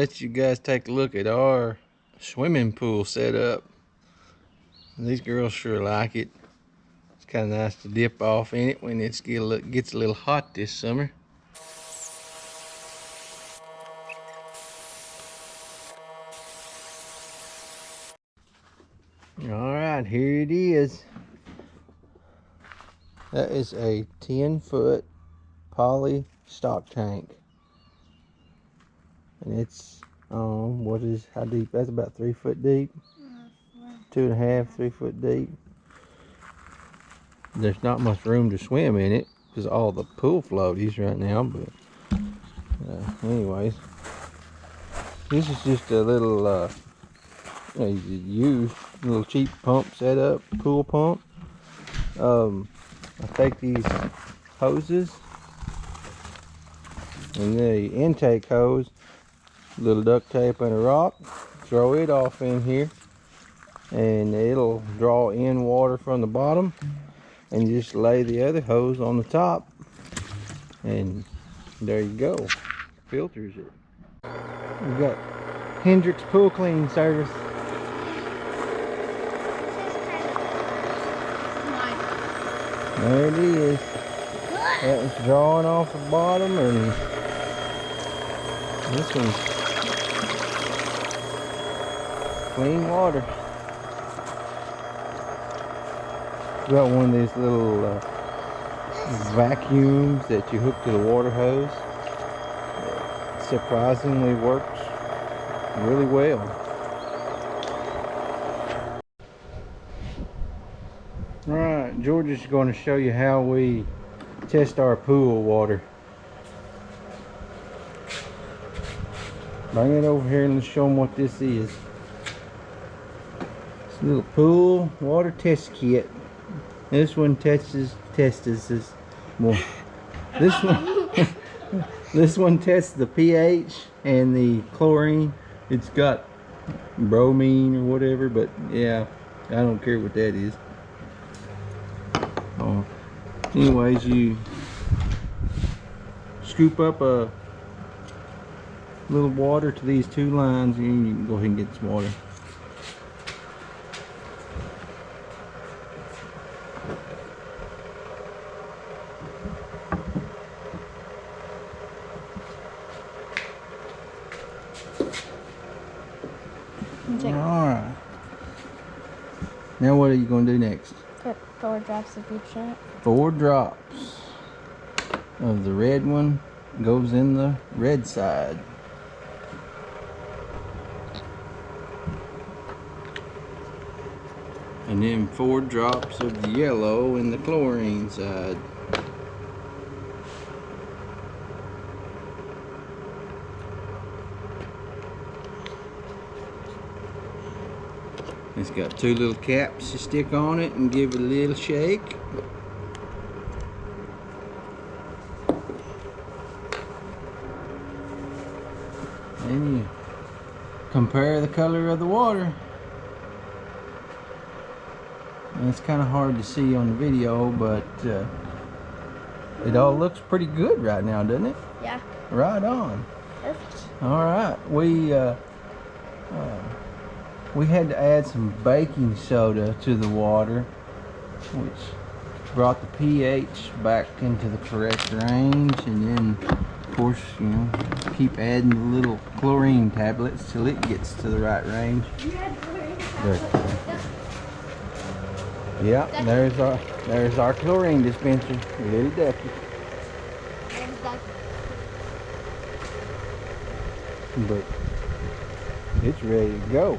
let you guys take a look at our swimming pool setup. These girls sure like it. It's kind of nice to dip off in it when it gets a little hot this summer. Alright, here it is. That is a 10-foot poly stock tank. And it's, how deep? That's about 3 foot deep. 2.5, 3 foot deep. There's not much room to swim in it because all the pool floaties right now, but anyways, this is just a little used little cheap pump setup, pool pump. I take these hoses and the intake hose, little duct tape and a rock, throw it off in here, and it'll draw in water from the bottom, and just lay the other hose on the top, and there you go. Filters it. We've got Hendrick's pool cleaning service. There it is. That was drawing off the bottom, and this one's clean water. Got one of these little vacuums that you hook to the water hose. It surprisingly works really well. Right, George is going to show you how we test our pool water. Bring it over here and let's show them what this is. It's a little pool water test kit. This one tests this more. This one tests the pH and the chlorine. It's got bromine or whatever, but yeah, I don't care what that is. Anyways, you scoop up a little water to these two lines, and you can go ahead and get some water. Alright. Now what are you going to do next? Put 4 drops of each in it. 4 drops of the red one goes in the red side. And then 4 drops of the yellow in the chlorine side. It's got 2 little caps to stick on it and give it a little shake. And you compare the color of the water. And it's kind of hard to see on the video, but it all looks pretty good right now, doesn't it? Yeah. Right on. Perfect. All right, we had to add some baking soda to the water, which brought the pH back into the correct range, and then of course, you know, keep adding the little chlorine tablets till it gets to the right range. Yeah, there's our chlorine dispenser, little ducky. But it's ready to go.